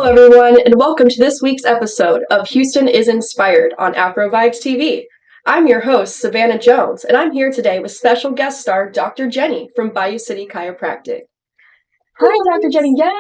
everyone, and welcome to this week's episode of Houston is Inspired on Afro Vibes TV. I'm your host, Savannah Jones, and I'm here today with special guest star Dr. Jenni from Bayou City Chiropractic. Hi, Dr. Jenni. Yes,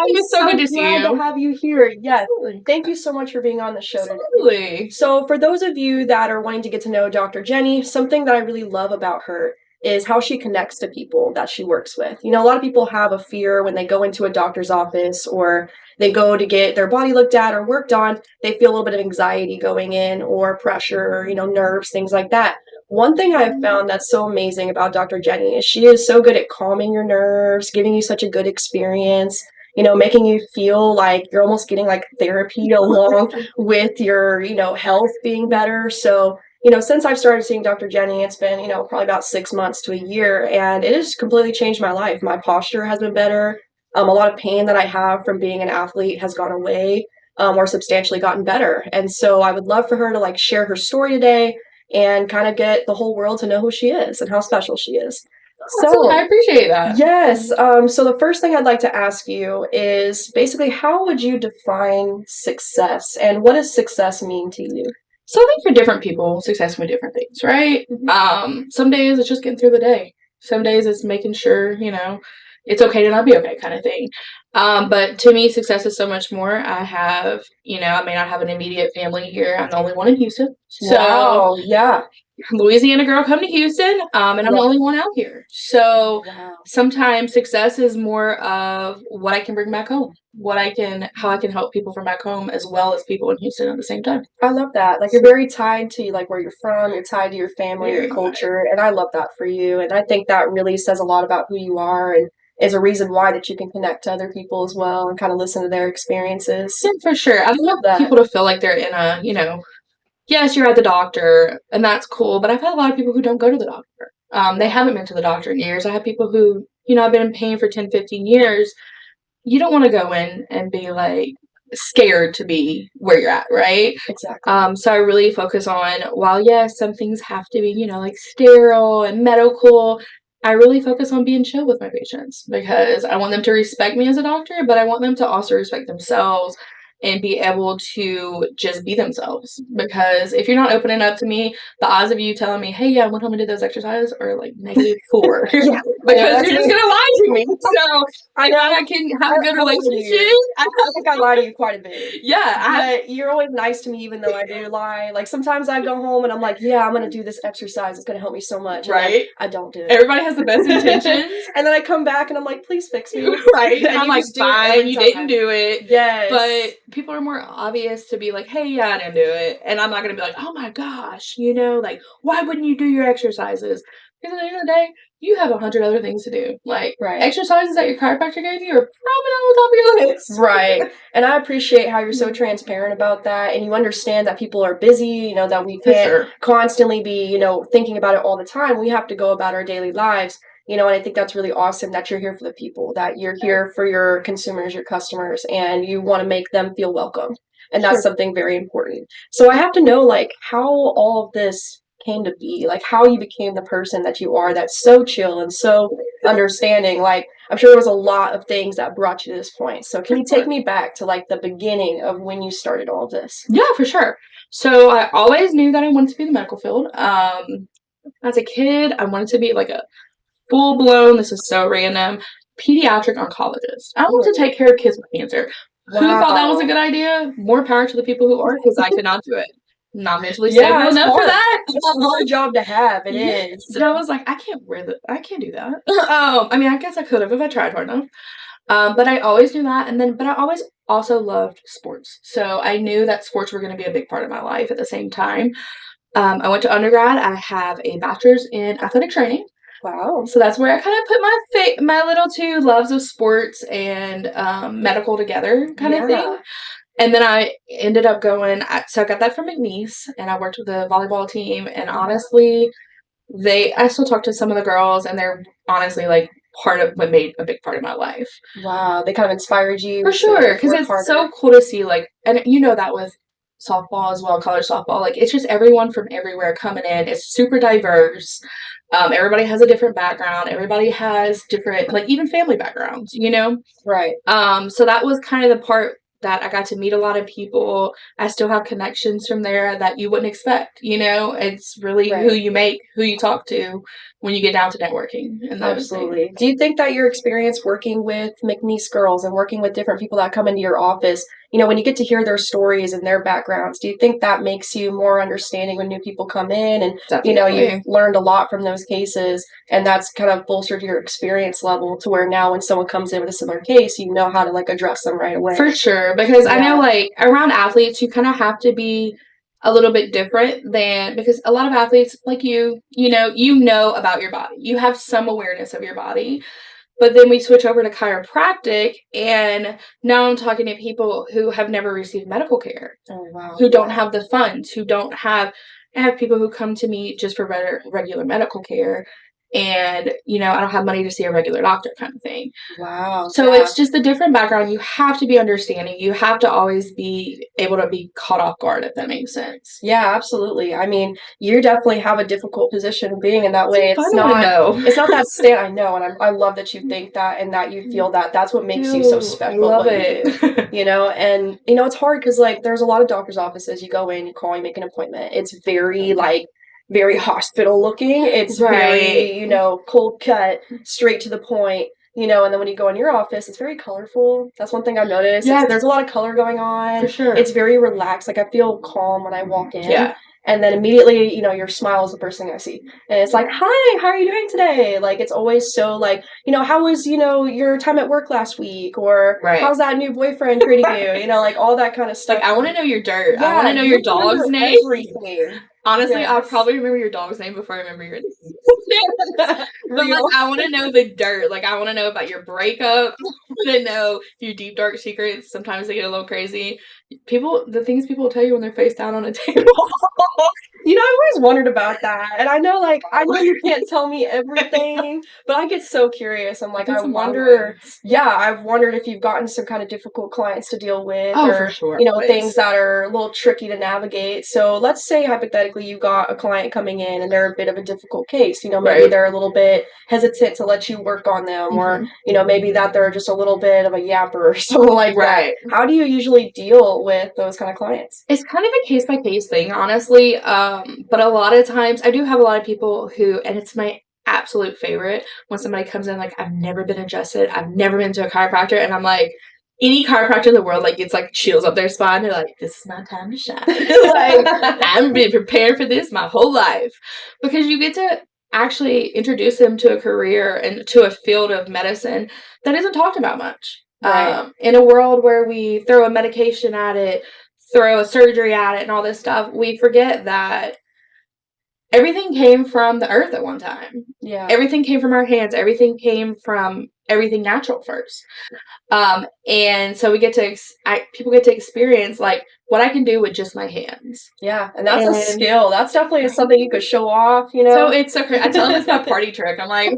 It's so good to see glad you. to have you here. Yes, thank you so much for being on the show today. Absolutely. So, for those of you that are wanting to get to know Dr. Jenni, something that I really love about her is how she connects to people that she works with. You know, a lot of people have a fear when they go into a doctor's office or they go to get their body looked at or worked on. They feel a little bit of anxiety going in or pressure, or, nerves, things like that. One thing I've found that's so amazing about Dr. Jenni is she is so good at calming your nerves, giving you such a good experience, making you feel like you're almost getting like therapy along with your, health being better. So, since I've started seeing Dr. Jenni, it's been, probably about 6 months to a year, and it has completely changed my life. My posture has been better. A lot of pain that I have from being an athlete has gone away, or substantially gotten better. And so I would love for her to share her story today and kind of get the whole world to know who she is and how special she is. So I appreciate that. Yes. So the first thing I'd like to ask you is basically, how would you define success, and what does success mean to you? So I think for different people, success means different things, right? Some days it's just getting through the day. Some days it's making sure, it's okay to not be okay kind of thing. But to me, success is so much more. I may not have an immediate family here. I'm the only one in Houston. So Wow, yeah. Louisiana girl come to Houston, and I'm the only one out here. So sometimes success is more of what I can bring back home, how I can help people from back home as well as people in Houston at the same time. I love that. You're very tied to where you're from. You're tied to your family, your culture, and I love that for you. And I think that really says a lot about who you are, and is a reason why that you can connect to other people as well and kind of listen to their experiences. Yeah, for sure. I love that. People to feel like they're in a, yes, you're at the doctor, and that's cool, but I've had a lot of people who don't go to the doctor. They haven't been to the doctor in years. I have people who, I've been in pain for 10, 15 years. You don't want to go in and be, scared to be where you're at, right? Exactly. So I really focus on, while, yes, some things have to be, sterile and medical, I really focus on being chill with my patients because I want them to respect me as a doctor, but I want them to also respect themselves and be able to just be themselves. Because if you're not opening up to me, the odds of you telling me, hey, yeah, I went home and did those exercises are -4. Yeah. Because you're just going to lie to me. So I know I can have a good relationship. I think I lie to you quite a bit. Yeah. But you're always nice to me even though I do lie. Sometimes I go home and I'm like, yeah, I'm going to do this exercise. It's going to help me so much. Right. I don't do it. Everybody has the best intentions. And then I come back and I'm like, please fix me. Right. And I'm like, fine, you didn't do it. Yes. But people are more obvious to be like, hey, yeah, I didn't do it. And I'm not going to be like, oh my gosh, why wouldn't you do your exercises? Because at the end of the day, you have 100 other things to do. Exercises that your chiropractor gave you are probably not on the top of your list. Right. And I appreciate how you're so transparent about that. And you understand that people are busy, that we can't constantly be, thinking about it all the time. We have to go about our daily lives. And I think that's really awesome that you're here for the people, that you're here for your consumers, your customers, and you want to make them feel welcome. And that's something very important. So I have to know, how all of this came to be, how you became the person that you are, that's so chill and so understanding. I'm sure there was a lot of things that brought you to this point. So can you take me back to the beginning of when you started all this? Yeah, for sure. So I always knew that I wanted to be in the medical field. As a kid, I wanted to be a full-blown, this is so random, pediatric oncologist. I wanted to take care of kids with cancer. Wow. Who thought that was a good idea? More power to the people who are, because I could not do it. Not mentally stable enough for that. It's a hard job to have. It is. So I was like, I can't do that. I guess I could have if I tried hard enough. But I always knew that. But I always also loved sports. So I knew that sports were going to be a big part of my life at the same time. I went to undergrad. I have a bachelor's in athletic training. Wow. So that's where I kind of put my little two loves of sports and medical together kind of thing. And then I ended up so I got that from McNeese, and I worked with the volleyball team, and honestly, I still talk to some of the girls, and they're honestly part of what made a big part of my life. Wow. They kind of inspired you. For sure, because it's so cool to see, and that with softball as well, college softball, it's just everyone from everywhere coming in. It's super diverse. Everybody has a different background. Everybody has different, even family backgrounds, Right. So that was kind of the part that I got to meet a lot of people. I still have connections from there that you wouldn't expect, you know? It's really who Right. you make, who you talk to when you get down to networking and those things. Absolutely. Do you think that your experience working with McNeese girls and working with different people that come into your office, you know, when you get to hear their stories and their backgrounds, do you think that makes you more understanding when new people come in and, you know, you've Definitely. learned a lot from those cases and that's kind of bolstered your experience level to where now when someone comes in with a similar case, you know how to like address them right away? For sure, because I know, Yeah. like, around athletes, you kind of have to be a little bit different than because a lot of athletes, like you know about your body. You have some awareness of your body. But then we switch over to chiropractic, and now I'm talking to people who have never received medical care, Oh, wow. who don't Yeah. have the funds, who don't have. I have people who come to me just for regular medical care, and I don't have money to see a regular doctor, kind of thing. Wow. So Yeah. it's just a different background. You have to be understanding. You have to always be able to be caught off guard, if that makes sense. Yeah, absolutely. I mean, you definitely have a difficult position being in that way. I don't know. It's not that stand. I know, and I love that you think that and that you feel that. That's what makes you so Ew, I special at love what you do. it. You know, and it's hard because like there's a lot of doctor's offices. You go in, you call, you make an appointment. It's very like very hospital looking. It's Right. very cold cut, straight to the point. And then when you go in your office, it's very colorful. That's one thing I've noticed. Yes. There's a lot of color going on. For sure. It's very relaxed. Like I feel calm when I walk in. Yeah. And then immediately, your smile is the first thing I see. And it's like, hi, how are you doing today? Like, it's always so like, how was, your time at work last week? Or Right. how's that new boyfriend treating you? Like all that kind of stuff. Like, I want to know your dirt. Yeah, I want to know you your dog's remember name. everything. Honestly, Yes. I'll probably remember your dog's name before I remember your name. But Real. like, I want to know the dirt. Like, I want to know about your breakup. I want to know your deep, dark secrets. Sometimes they get a little crazy. The things people tell you when they're face down on a table. I always wondered about that. And I know you can't tell me everything, but I get so curious. I'm like, I wonder, I've wondered if you've gotten some kind of difficult clients to deal with for or, sure. Things that are a little tricky to navigate. So let's say hypothetically you got a client coming in and they're a bit of a difficult case. Maybe Right. they're a little bit hesitant to let you work on them or, maybe that they're just a little bit of a yapper or something like that. How do you usually deal with those kind of clients? It's kind of a case-by-case thing, honestly. But a lot of times, I do have a lot of people who, and it's my absolute favorite, when somebody comes in, like, I've never been adjusted, I've never been to a chiropractor, and I'm like, any chiropractor in the world, like, it's like chills up their spine. They're like, this is my time to shine. Like, I've been prepared for this my whole life. Because you get to actually introduce them to a career and to a field of medicine that isn't talked about much. Right. In a world where we throw a medication at it, throw a surgery at it and all this stuff, we forget that everything came from the earth at one time. Yeah. Everything came from our hands. Everything came from everything natural first. And so people get to experience like what I can do with just my hands. Yeah, and that's a skill. That's definitely something you could show off, So it's so crazy. I tell them it's my party trick. I'm like, who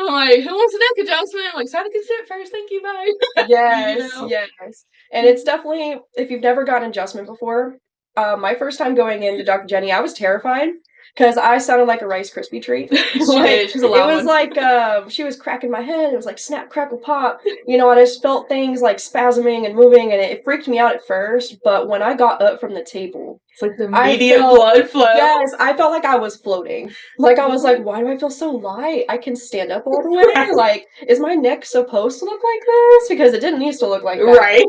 wants a neck adjustment? I'm like, sign a consent first. Thank you, bye. Yes, yes. And it's definitely, if you've never gotten adjustment before, my first time going into Dr. Jenni, I was terrified because I sounded like a Rice Krispie treat. She's a loud one. It was like she was cracking my head. It was like snap, crackle, pop. I just felt things like spasming and moving, and it freaked me out at first. But when I got up from the table, it's like the immediate blood flow. Yes, I felt like I was floating. Like I was like, why do I feel so light? I can stand up all the way. Like, is my neck supposed to look like this? Because it didn't used to look like that. Right.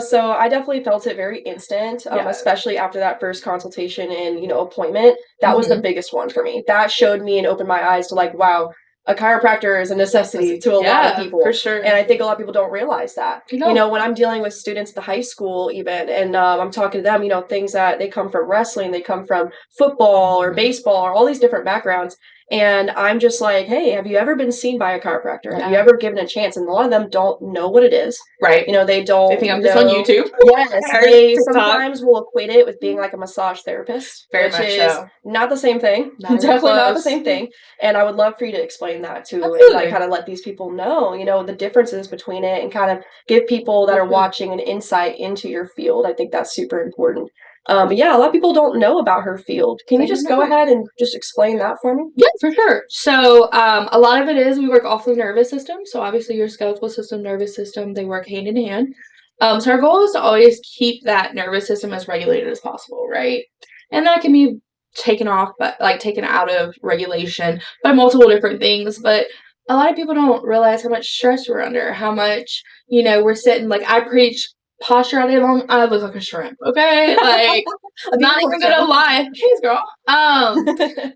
So I definitely felt it very instant, especially after that first consultation and, appointment. That was the biggest one for me. That showed me and opened my eyes to like, wow, a chiropractor is a necessity to a lot of people. For sure. And I think a lot of people don't realize that. When I'm dealing with students at the high school even, and I'm talking to them, things that they come from wrestling, they come from football or baseball or all these different backgrounds. And I'm just like, hey, have you ever been seen by a chiropractor? Have you ever given a chance? And a lot of them don't know what it is. Right. They don't. They think I'm just on YouTube. Yes. They sometimes will equate it with being like a massage therapist. Very much so. Not the same thing. Definitely not the same thing. And I would love for you to explain that too. Absolutely. And like kind of let these people know, the differences between it and kind of give people that are watching an insight into your field. I think that's super important. But yeah, a lot of people don't know about her field. Can you just go ahead and just explain that for me? Yeah, for sure. So a lot of it is we work off the nervous system. So obviously your skeletal system, nervous system, they work hand in hand. So our goal is to always keep that nervous system as regulated as possible, right? And that can be taken off, but like taken out of regulation by multiple different things. But a lot of people don't realize how much stress we're under, how much, we're sitting, like I preach posture all day long. I look like a shrimp, okay? Like, I'm not even gonna lie. Cheers, girl.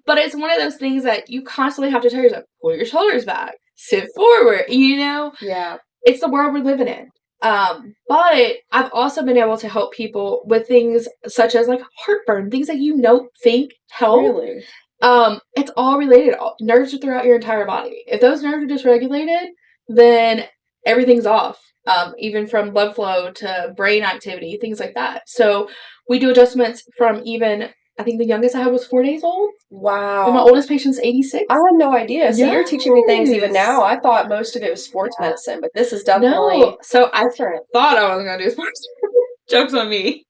But it's one of those things that you constantly have to tell yourself, pull your shoulders back, sit forward, Yeah. It's the world we're living in. But I've also been able to help people with things such as like heartburn, things that think help. Really? It's all related. Nerves are throughout your entire body. If those nerves are dysregulated, then everything's off. Even from blood flow to brain activity, things like that. So we do adjustments from even, I think the youngest I had was 4 days old. Wow. And my oldest patient's 86. I had no idea. So you're teaching me things even now. I thought most of it was sports medicine, but this is definitely No. So I different. thought I was going to do sports. Joke's on me.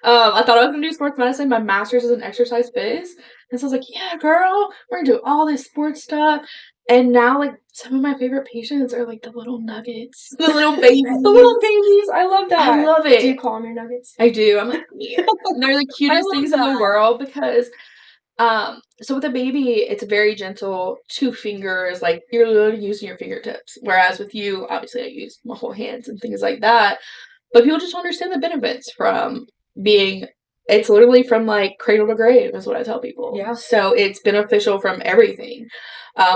I thought I was going to do sports medicine. My master's is in exercise phys. And so I was like, yeah, girl, we're going to do all this sports stuff. And now, like, some of my favorite patients are, like, the little nuggets. The little babies. The little babies. I love that. I love it. Do you call them your nuggets? I do. I'm like, yeah. And they're the cutest things in the world because, so with a baby, it's very gentle, 2 fingers, like, you're literally using your fingertips. Whereas with you, obviously, I use my whole hands and things like that. But people just don't understand the benefits from it's literally from like cradle to grave is what I tell people. Yeah. So it's beneficial from everything.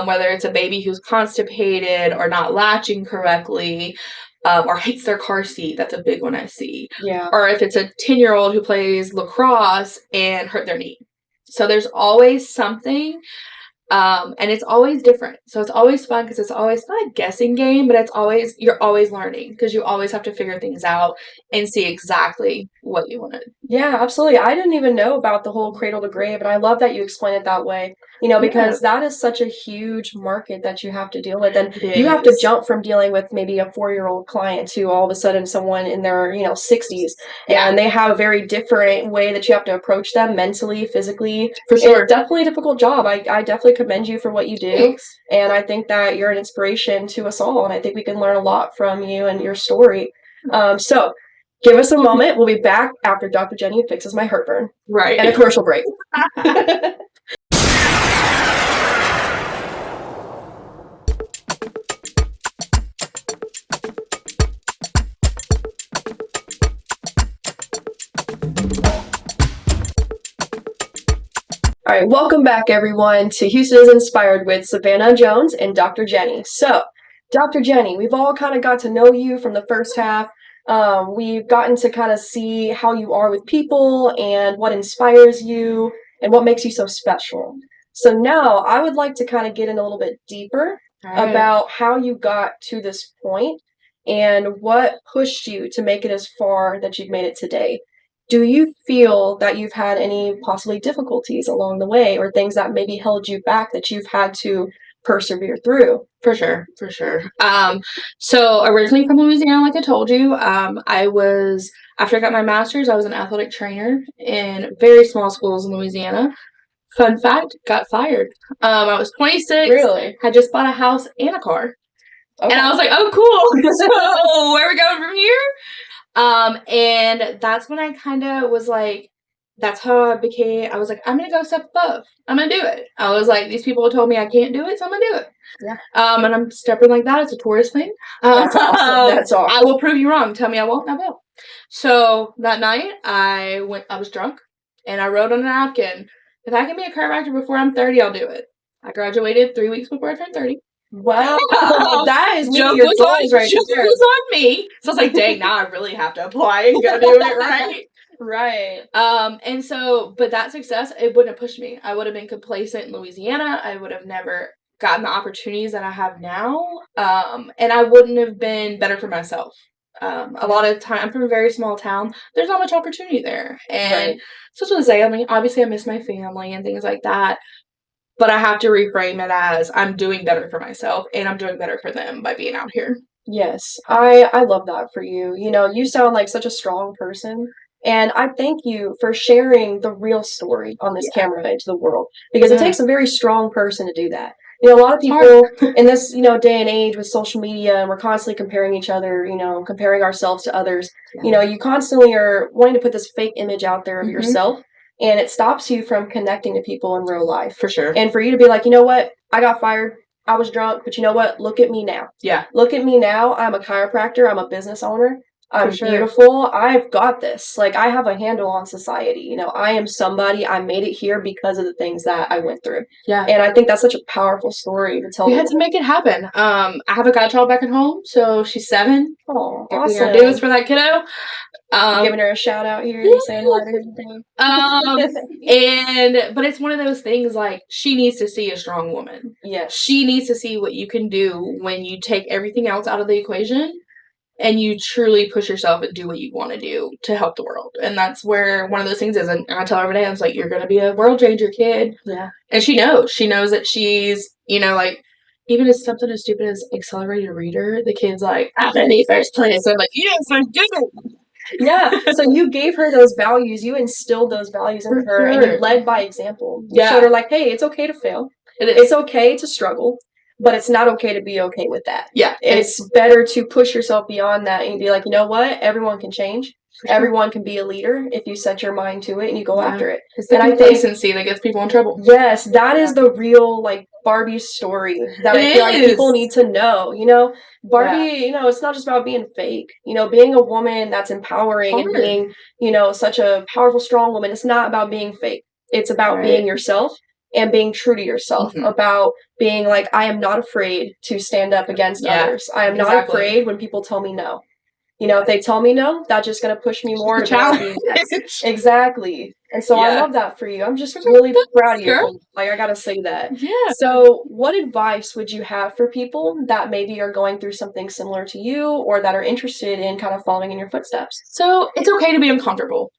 Whether it's a baby who's constipated or not latching correctly, or hates their car seat. That's a big one I see. Yeah. Or if it's a 10-year-old who plays lacrosse and hurt their knee. So there's always something. And it's always different. So it's always fun because it's always not a guessing game, but you're always learning because you always have to figure things out and see exactly what you want to. Yeah, absolutely. I didn't even know about the whole cradle to grave, and I love that you explain it that way. Because that is such a huge market that you have to deal with. And you have to jump from dealing with maybe a 4-year-old client to all of a sudden someone in their, 60s. Yeah. And they have a very different way that you have to approach them mentally, physically. For sure. It's definitely a difficult job. I definitely commend you for what you do. Thanks. And I think that you're an inspiration to us all. And I think we can learn a lot from you and your story. So give us a moment. We'll be back after Dr. Jenni fixes my heartburn. Right. And a commercial break. All right, welcome back, everyone, to Houston is Inspired with Savannah Jones and Dr. Jenni. So, Dr. Jenni, we've all kind of got to know you from the first half. We've gotten to kind of see how you are with people and what inspires you and what makes you so special. So now I would like to kind of get in a little bit deeper about how you got to this point and what pushed you to make it as far that you've made it today. Do you feel that you've had any possibly difficulties along the way or things that maybe held you back that you've had to persevere through? For sure. So originally from Louisiana, like I told you, after I got my master's, I was an athletic trainer in very small schools in Louisiana. Fun fact, got fired. I was 26. Really? Had just bought a house and a car. Okay. And I was like, oh, cool. So where are we going from here? And that's when I kind of was like, that's how I was like, I'm going to go step above. I'm going to do it. I was like, these people told me I can't do it, so I'm going to do it. Yeah. And I'm stepping like that. It's a tourist thing. That's awesome. That's awesome. I will prove you wrong. Tell me I won't, I will. So that night I was drunk and I wrote on a napkin, if I can be a chiropractor before I'm 30, I'll do it. I graduated 3 weeks before I turned 30. Wow. That is meeting your goals right there. Was on me. So I was like, dang, now I really have to apply and go do it, right? Right. And so, but that success, it wouldn't have pushed me. I would have been complacent in Louisiana. I would have never gotten the opportunities that I have now. And I wouldn't have been better for myself. A lot of time, I'm from a very small town. There's not much opportunity there. And so to say, I mean, obviously I miss my family and things like that. But I have to reframe it as I'm doing better for myself and I'm doing better for them by being out here. Yes, I love that for you. You sound like such a strong person. And I thank you for sharing the real story on this camera into the world because it takes a very strong person to do that. You know, a lot of people in this, you know, day and age with social media, and we're constantly comparing each other, you know, comparing ourselves to others. Yeah. You know, you constantly are wanting to put this fake image out there of yourself, and it stops you from connecting to people in real life. For sure. And for you to be like, you know what, I got fired, I was drunk, but you know what, look at me now. Yeah. Look at me now. I'm a chiropractor. I'm a business owner. I'm sure. beautiful. I've got this. Like, I have a handle on society. You know, I am somebody. I made it here because of the things that I went through. Yeah. And I think that's such a powerful story to tell. We had to make it happen. I have a godchild back at home, so she's 7. Oh, We awesome. gotta do this for that kiddo. Giving her a shout out here and saying hi to everything. But it's one of those things, like, she needs to see a strong woman. Yes. She needs to see what you can do when you take everything else out of the equation and you truly push yourself and do what you want to do to help the world. And that's where one of those things is. And I tell her every day, I was like, you're going to be a world changer, kid. Yeah. And she knows that she's, you know, like, even as something as stupid as accelerated reader, the kid's like, I'm in the first place. I'm like, yes, I did it. Yeah. So you gave her those values. You instilled those values in her, and you led by example. You showed her, like, hey, it's okay to fail. It's okay to struggle, but it's not okay to be okay with that. Yeah. It's better to push yourself beyond that and be like, you know what? Everyone can change. Everyone can be a leader if you set your mind to it and you go after it. It's the complacency that gets people in trouble. Yes, that is the real, like, Barbie story that I feel like people need to know. You know, Barbie, you know, it's not just about being fake. You know, being a woman that's empowering and being, you know, such a powerful, strong woman, it's not about being fake. It's about being yourself and being true to yourself, about being like, I am not afraid to stand up against others. I am not afraid when people tell me no. You know, if they tell me no, that's just going to push me more to challenge. Exactly. And so I love that for you. I'm just really proud of you. Like, I got to say that. Yeah. So what advice would you have for people that maybe are going through something similar to you or that are interested in kind of following in your footsteps? So it's okay to be uncomfortable.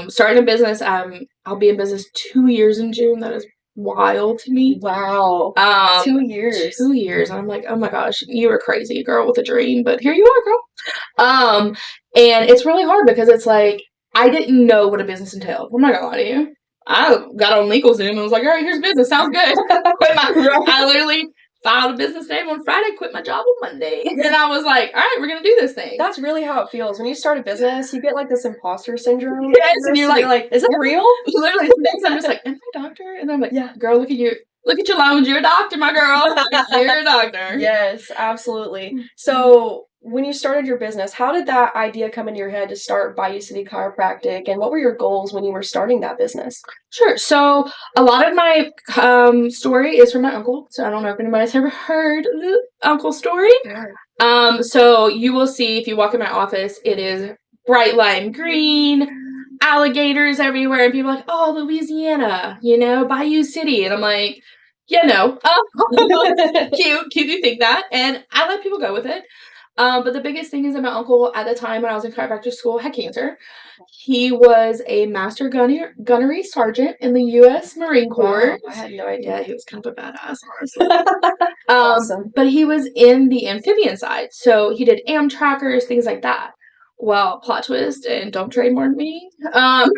Starting a business, I'll be in business 2 years in June. That is wild to me. Wow. 2 years. 2 years. And I'm like, oh my gosh, you were crazy, girl with a dream, but here you are, girl. And it's really hard because it's like, I didn't know what a business entailed. I'm not gonna lie to you. I got on LegalZoom and was like, all right, here's business. Sounds good. I literally filed a business name on Friday, quit my job on Monday. And I was like, all right, we're going to do this thing. That's really how it feels. When you start a business, you get like this imposter syndrome. Yes, and you're like, is it real? Literally, I'm just like, am I a doctor? And I'm like, yeah, girl, look at you. Look at your loans. You're a doctor, my girl. You're a doctor. Yes, absolutely. So when you started your business, how did that idea come into your head to start Bayou City Chiropractic? And what were your goals when you were starting that business? Sure. So a lot of my story is from my uncle. So I don't know if anybody's ever heard the uncle story. Yeah. So you will see if you walk in my office, it is bright lime green, alligators everywhere, and people are like, oh, Louisiana, you know, Bayou City. And I'm like, yeah, no. Cute you think that. And I let people go with it. But the biggest thing is that my uncle at the time when I was in chiropractic school had cancer. He was a master gunnery sergeant in the U.S. Marine Corps. Wow, I had no idea. Yeah, he was kind of a badass, honestly. Awesome. But he was in the amphibian side. So he did trackers, things like that. Well, plot twist, and don't trademark me. The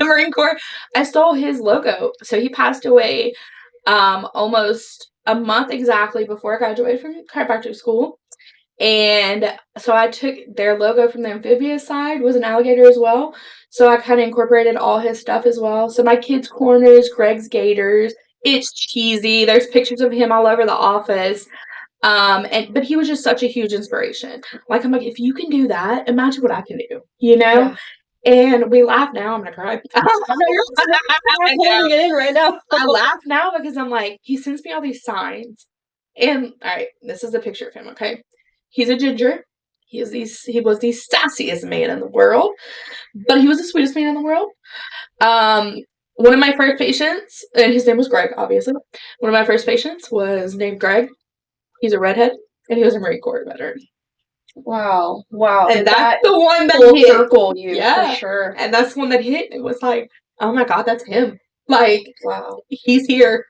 Marine Corps, I stole his logo. So he passed away almost a month exactly before I graduated from chiropractic school. And so I took their logo from the amphibious side, was an alligator as well. So I kind of incorporated all his stuff as well. So my kids' corners, Greg's Gators, it's cheesy. There's pictures of him all over the office. But he was just such a huge inspiration. Like, I'm like, if you can do that, imagine what I can do, you know? Yeah. And we laugh now. I'm gonna cry. I'm pulling it in right now. I laugh now because I'm like, he sends me all these signs. And all right, this is a picture of him, okay? He's a ginger. He was the sassiest man in the world, but he was the sweetest man in the world. One of my first patients, and his name was Greg, obviously. One of my first patients was named Greg. He's a redhead, and he was a Marine Corps veteran. Wow. And that's the one that hit. Circle you, for sure. And that's the one that hit. It was like, oh my God, that's him. Like, wow, he's here.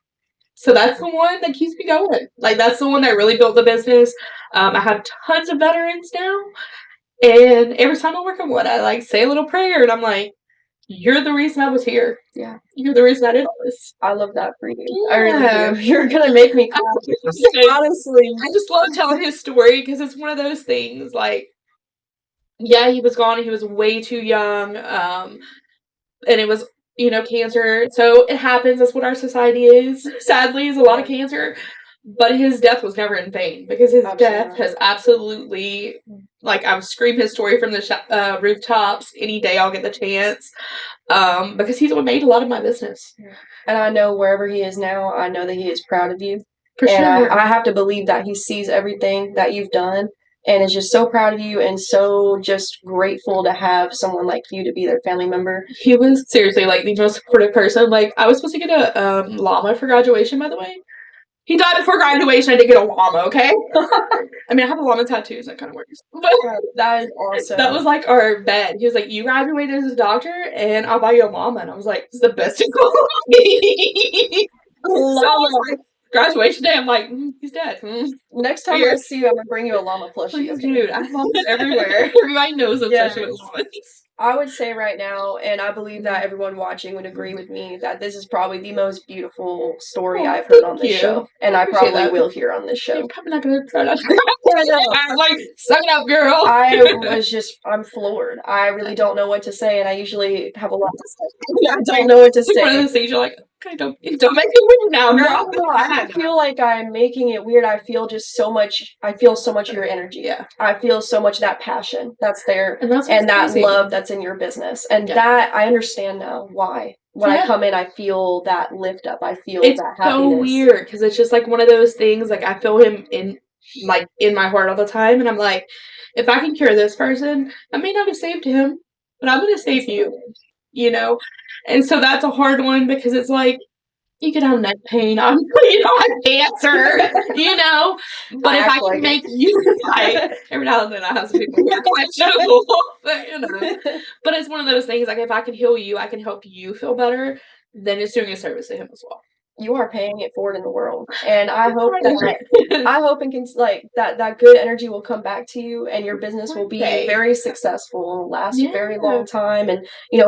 So that's the one that keeps me going. Like, that's the one that really built the business. I have tons of veterans now. And every time I work on one, I like say a little prayer and I'm like, you're the reason I was here. Yeah. You're the reason I did all this. I love that for you. Yeah. I really do. You're gonna make me cry. Honestly. I just love telling his story because it's one of those things, like, yeah, he was gone. He was way too young. And it was, cancer. So it happens. That's what our society is. Sadly, is a lot of cancer. But his death was never in vain, because his death has absolutely, like, I would scream his story from the rooftops any day I'll get the chance, because he's what made a lot of my business. And I know wherever he is now, I know that he is proud of you. For and sure. I have to believe that he sees everything that you've done and is just so proud of you and so just grateful to have someone like you to be their family member. He was seriously, like, the most supportive person. Like, I was supposed to get a llama for graduation, by the way. He died before graduation. I didn't get a llama, okay? I mean, I have a llama tattoo, so that kind of works. But that is awesome. That was, like, our bet. He was like, you graduated as a doctor, and I'll buy you a llama. And I was like, it's the best thing for me. So, graduation day, I'm like, he's dead. Next time I see you, I'm going to bring you a llama plushie. Please, dude, I have llamas everywhere. Everybody knows I'm obsessed with llamas. I would say right now, and I believe that everyone watching would agree with me, that this is probably the most beautiful story I've heard on this show. And I probably will hear on this show. I'm probably not going to try not to. I'm like, suck it up, girl. I'm floored. I really don't know what to say, and I usually have a lot to say. I don't know what to say. One of those things you're like, okay, don't make it weird now, girl. No, I feel like I'm making it weird. I feel so much of your energy. Yeah. I feel so much that passion that's there, and that love that's in your business. And that, I understand now why. When I come in, I feel that lift up. I feel that happiness. It's so weird, because it's just like one of those things, like, I feel him in my heart all the time, and I'm like, if I can cure this person, I may not have saved him, but I'm going to save you, And so that's a hard one, because it's like, you could have neck pain, have cancer, But if I can make you, like, every now and then I have some people who are questionable, but it's one of those things, like, if I can heal you, I can help you feel better, then it's doing a service to him as well. You are paying it forward in the world, and I hope that good energy will come back to you, and your business will be very successful and last a very long time, and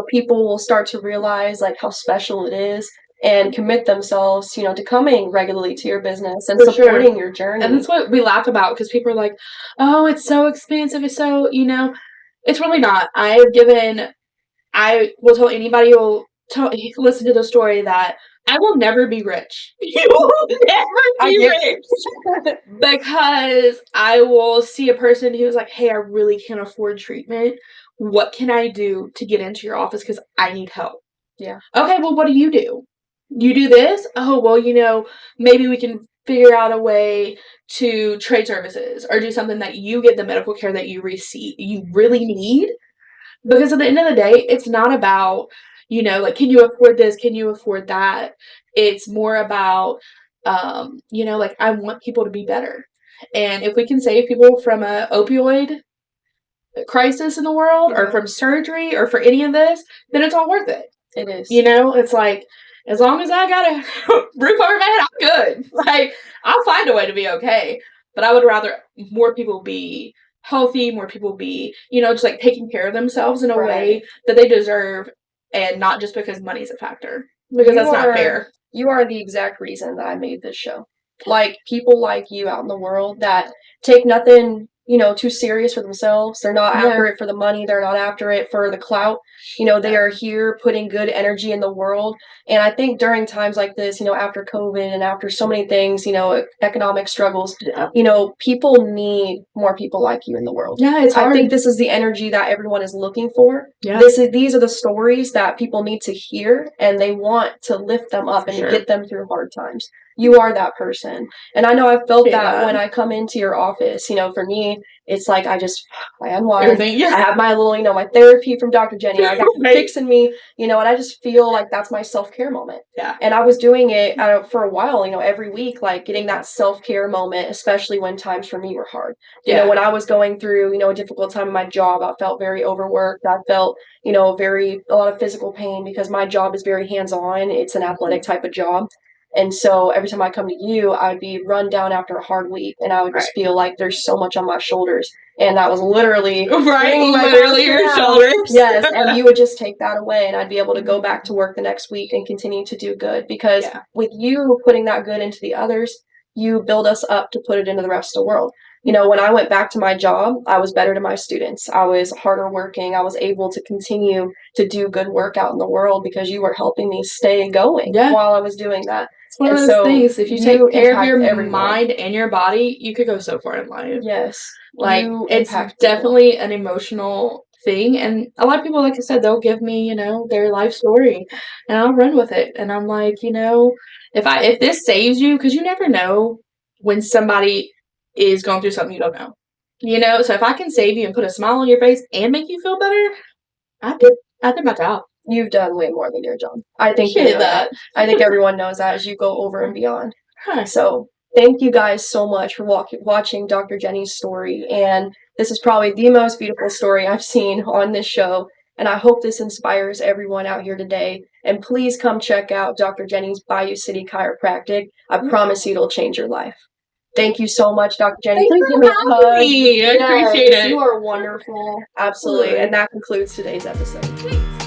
people will start to realize, like, how special it is, and commit themselves, to coming regularly to your business and supporting your journey. And that's what we laugh about, because people are like, oh, it's so expensive, it's so, it's really not. I will tell anybody who will listen to the story that I will never be rich. You will never be rich. Because I will see a person who's like, hey, I really can't afford treatment. What can I do to get into your office? Because I need help. Yeah. Okay, well, what do? You do this? Oh, well, maybe we can figure out a way to trade services or do something that you get the medical care that you really need. Because at the end of the day, it's not about, like, can you afford this? Can you afford that? It's more about, like, I want people to be better. And if we can save people from an opioid crisis in the world or from surgery or for any of this, then it's all worth it. It is. It's like, as long as I got a roof over my head, I'm good. Like, I'll find a way to be okay. But I would rather more people be healthy, more people be, just, like, taking care of themselves in a way that they deserve, and not just because money's a factor. Because that's not fair. You are the exact reason that I made this show. Like, people like you out in the world that take nothing, too serious for themselves. They're not after it for the money. They're not after it for the clout. They are here putting good energy in the world. And I think during times like this, after COVID and after so many things, economic struggles, people need more people like you in the world. Yeah, it's hard. I think this is the energy that everyone is looking for. Yeah. These are the stories that people need to hear, and they want to lift them up and get them through hard times. You are that person. And I know I've felt that when I come into your office. For me, it's like I unwind. I have my little, my therapy from Dr. Jenni. I got fixing me, and I just feel like that's my self-care moment. Yeah. And I was doing it for a while, every week, like getting that self-care moment, especially when times for me were hard. When I was going through, a difficult time in my job, I felt very overworked. I felt, a lot of physical pain because my job is very hands-on. It's an athletic type of job. And so every time I come to you, I'd be run down after a hard week, and I would just feel like there's so much on my shoulders. And that was literally literally your shoulders. Yes, and you would just take that away, and I'd be able to go back to work the next week and continue to do good. Because with you putting that good into the others, you build us up to put it into the rest of the world. You know, when I went back to my job, I was better to my students. I was harder working. I was able to continue to do good work out in the world because you were helping me stay going while I was doing that. It's one of those things. If you take care of your mind and your body, you could go so far in life. Yes. Like, it's definitely an emotional thing. And a lot of people, like I said, they'll give me, you know, their life story, and I'll run with it. And I'm like, you know, if this saves you, because you never know when somebody is going through something you don't know. You know, so if I can save you and put a smile on your face and make you feel better, I did my job. You've done way more than your job. I think you know that. I think everyone knows that as you go over and beyond. So thank you guys so much for watching Dr. Jenni's story. And this is probably the most beautiful story I've seen on this show. And I hope this inspires everyone out here today. And please come check out Dr. Jenni's Bayou City Chiropractic. I promise you it'll change your life. Thank you so much, Dr. Jenni. Please give me a hug. I appreciate it. You are wonderful. Absolutely. And that concludes today's episode.